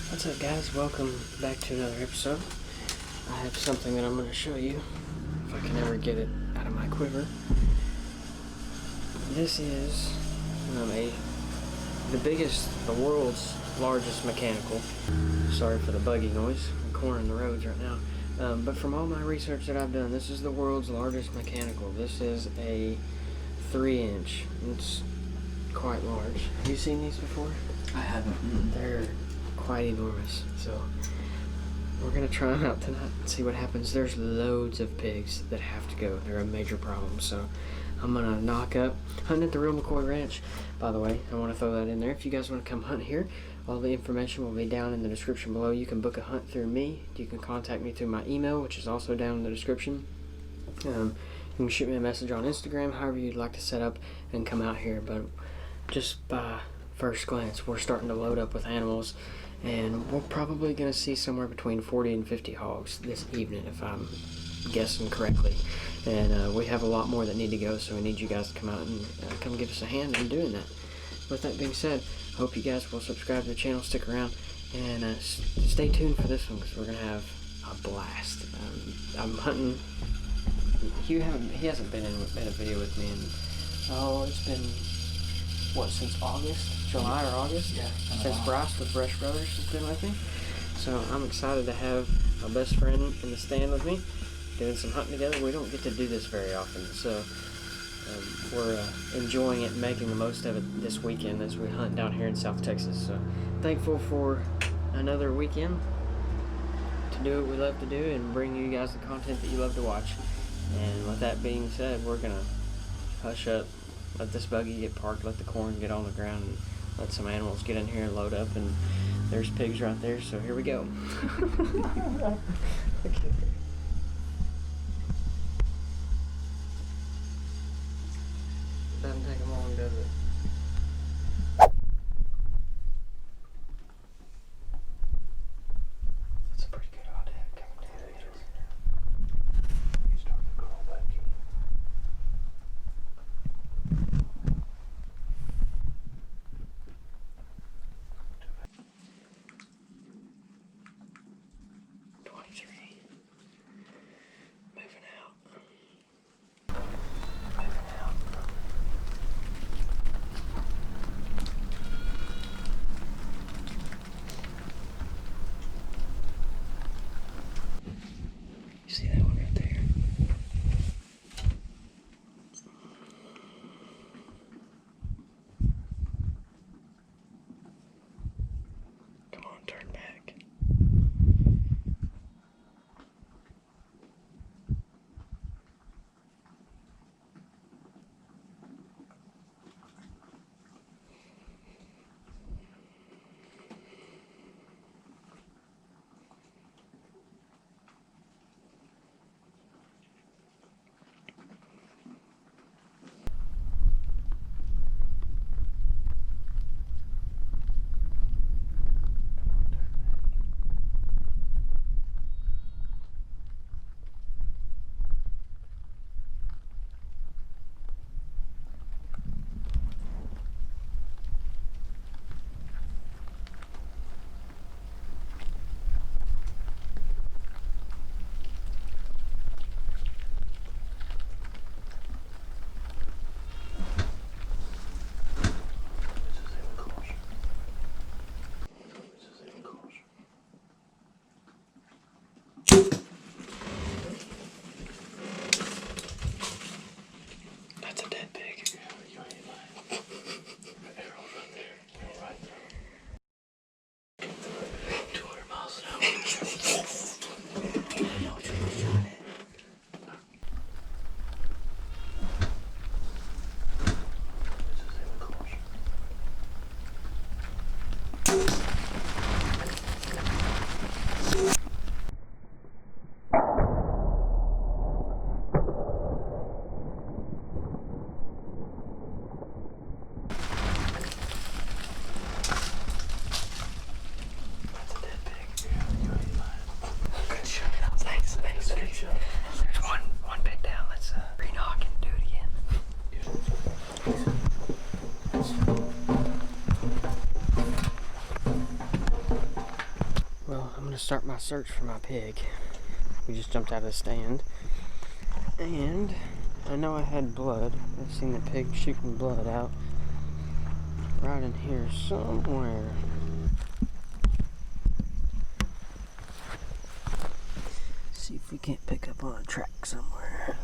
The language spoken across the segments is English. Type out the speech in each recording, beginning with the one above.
What's up, guys? Welcome back to another episode. I have something that I'm going to show you if I can ever get it out of my quiver. This is the world's largest mechanical. Sorry for the buggy noise. I'm cornering the roads right now. But from all my research that I've done, this is the world's largest mechanical. This is a 3-inch. It's quite large. Have you seen these before? I haven't. They're quite enormous. So we're gonna try them out tonight and see what happens. There's loads of pigs that have to go. They're a major problem. So I'm gonna knock up hunting at the Real McCoy Ranch. By the way, I want to throw that in there. If you guys want to come hunt here, all the information will be down in the description below. You can book a hunt through me. You can contact me through my email, which is also down in the description. You can shoot me a message on Instagram, however you'd like to set up and come out here. But just by first glance, we're starting to load up with animals, and we're probably going to see somewhere between 40 and 50 hogs this evening, if I'm guessing correctly. And we have a lot more that need to go, so we need you guys to come out and come give us a hand in doing that. With that being said, I hope you guys will subscribe to the channel, stick around, and stay tuned for this one, because we're going to have a blast. I'm hunting. He hasn't been in a video with me in, it's been, what, since August? July or August? Yeah. Since Bryce with Brush Brothers has been with me. So I'm excited to have my best friend in the stand with me, doing some hunting together. We don't get to do this very often, so we're enjoying it and making the most of it this weekend as we hunt down here in South Texas. So thankful for another weekend to do what we love to do and bring you guys the content that you love to watch. And with that being said, we're gonna hush up, let this buggy get parked, let the corn get on the ground, and let some animals get in here and load up. And there's pigs right there, so here we go. Okay. Doesn't take them long, does it? That's a pretty good Aoudad coming down the hill. He's starting to crawl back in. gonna start my search for my pig. We just jumped out of the stand, and I know I had blood. I've seen the pig shooting blood out right in here somewhere. See if we can't pick up on a track somewhere.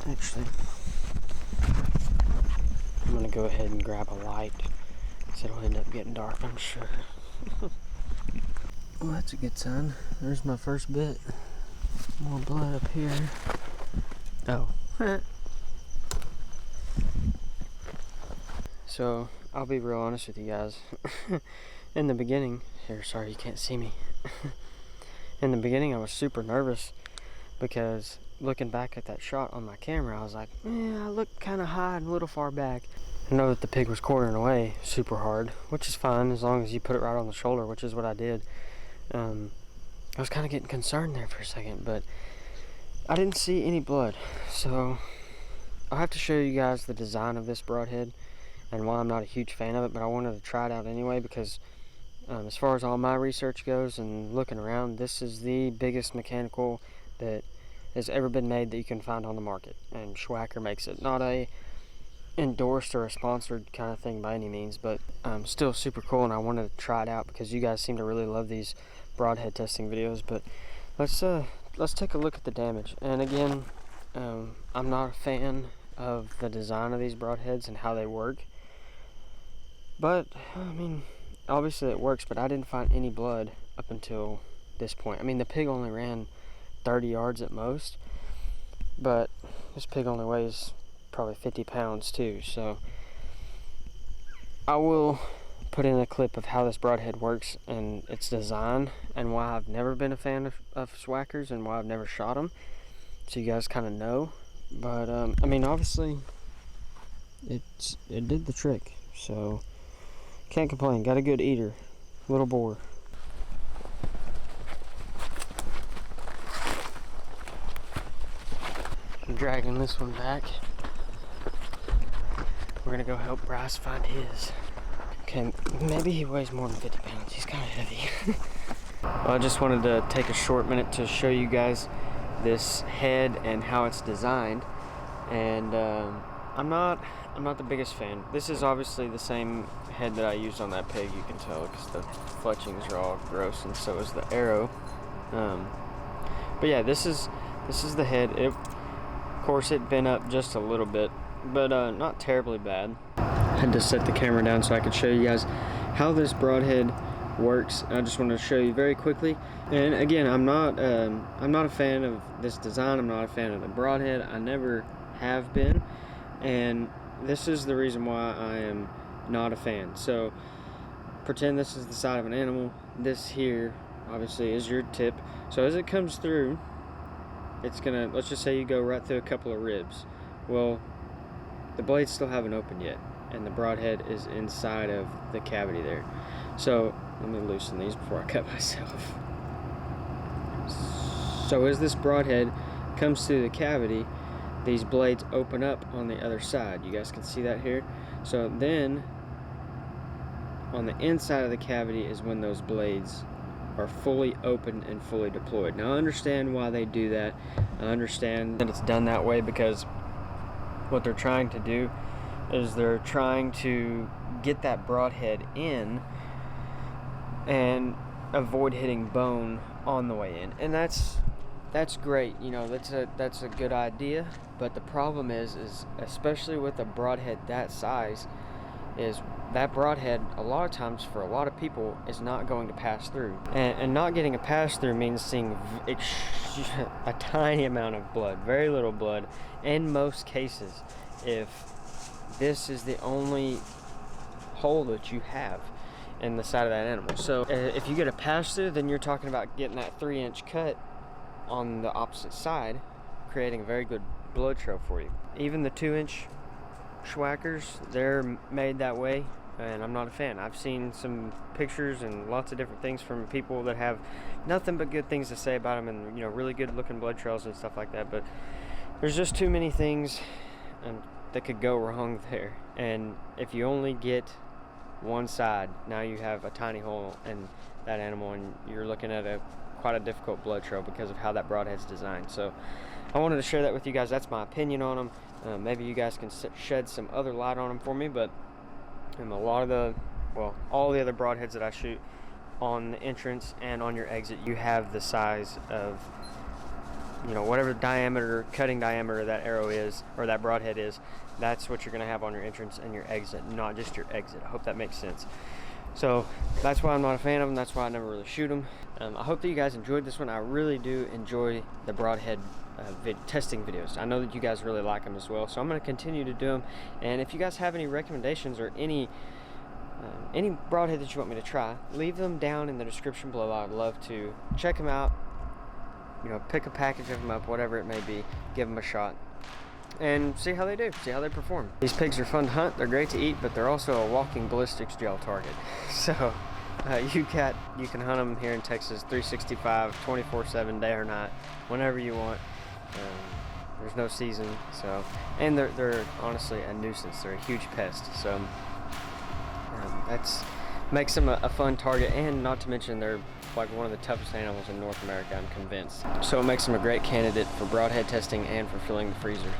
Actually, I'm gonna go ahead and grab a light, so it'll end up getting dark, I'm sure. Well, that's a good sign. There's my first bit. More blood up here. Oh. So, I'll be real honest with you guys. In the beginning, here, sorry you can't see me. In the beginning, I was super nervous because looking back at that shot on my camera, I was like, I look kind of high and a little far back. I know that the pig was quartering away super hard, which is fine as long as you put it right on the shoulder, which is what I did. I was kind of getting concerned there for a second, but I didn't see any blood. So I'll have to show you guys the design of this broadhead and why I'm not a huge fan of it, but I wanted to try it out anyway because as far as all my research goes and looking around, this is the biggest mechanical that has ever been made that you can find on the market, and Schwacker makes it. Not a endorsed or a sponsored kind of thing by any means, but still super cool, and I wanted to try it out because you guys seem to really love these broadhead testing videos. But let's take a look at the damage. And again, I'm not a fan of the design of these broadheads and how they work, but I mean, obviously it works, but I didn't find any blood up until this point. I mean, the pig only ran 30 yards at most, but this pig only weighs probably 50 pounds too, so I will put in a clip of how this broadhead works and its design and why I've never been a fan of Schwackers and why I've never shot them, so you guys kind of know. But I mean, obviously it did the trick, so can't complain. Got a good eater, little boar. I'm dragging this one back. We're gonna go help Bryce find his. Okay, maybe he weighs more than 50 pounds. He's kind of heavy. Well, I just wanted to take a short minute to show you guys this head and how it's designed. And I'm not the biggest fan. This is obviously the same head that I used on that pig. You can tell because the fletchings are all gross, and so is the arrow. But yeah, this is the head. Of course, it bent up just a little bit, but not terribly bad. I had to set the camera down so I could show you guys how this broadhead works. I just wanted to show you very quickly. And again, I'm not a fan of this design. I'm not a fan of the broadhead. I never have been, and this is the reason why I am not a fan. So pretend this is the side of an animal. This here obviously is your tip. So as it comes through, it's gonna, let's just say you go right through a couple of ribs. Well, the blades still haven't opened yet, and the broadhead is inside of the cavity there. So let me loosen these before I cut myself. So as this broadhead comes through the cavity, these blades open up on the other side. You guys can see that here. So then on the inside of the cavity is when those blades are fully open and fully deployed. Now I understand why they do that. I understand that it's done that way because what they're trying to do is they're trying to get that broadhead in and avoid hitting bone on the way in. And that's great, you know, that's a good idea. But the problem is especially with a broadhead that size, is that broadhead a lot of times for a lot of people is not going to pass through, and not getting a pass through means seeing a tiny amount of blood, very little blood in most cases, if this is the only hole that you have in the side of that animal. So if you get a pass through, then you're talking about getting that 3-inch cut on the opposite side, creating a very good blood trail for you. Even the 2-inch Schwackers, they're made that way, and I'm not a fan. I've seen some pictures and lots of different things from people that have nothing but good things to say about them, and you know, really good looking blood trails and stuff like that, but there's just too many things that could go wrong there. And if you only get one side, now you have a tiny hole in that animal, and you're looking at quite a difficult blood trail because of how that broadhead's designed. So I wanted to share that with you guys. That's my opinion on them. Maybe you guys can shed some other light on them for me, but in all the other broadheads that I shoot, on the entrance and on your exit, you have the size of, you know, whatever diameter, cutting diameter that arrow is, or that broadhead is. That's what you're going to have on your entrance and your exit, not just your exit. I hope that makes sense. So that's why I'm not a fan of them. That's why I never really shoot them. I hope that you guys enjoyed this one. I really do enjoy the broadhead testing videos. I know that you guys really like them as well, so I'm going to continue to do them. And if you guys have any recommendations or any broadhead that you want me to try, leave them down in the description below. I'd love to check them out, you know, pick a package of them up, whatever it may be, give them a shot and see how they do, see how they perform. These pigs are fun to hunt, they're great to eat, but they're also a walking ballistics gel target. So you can hunt them here in Texas 365, 24/7, day or night, whenever you want. There's no season, so, and they're honestly a nuisance. They're a huge pest, so that's makes them a fun target, and not to mention they're like one of the toughest animals in North America, I'm convinced. So it makes them a great candidate for broadhead testing and for filling the freezer.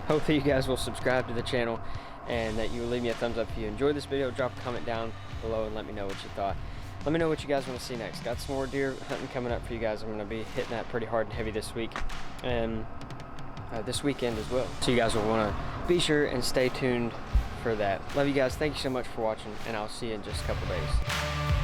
Hope that you guys will subscribe to the channel and that you will leave me a thumbs up if you enjoyed this video. Drop a comment down below and let me know what you thought. Let me know what you guys want to see next. Got some more deer hunting coming up for you guys. I'm going to be hitting that pretty hard and heavy this week, and this weekend as well. So you guys will want to be sure and stay tuned for that. Love you guys. Thank you so much for watching, and I'll see you in just a couple days.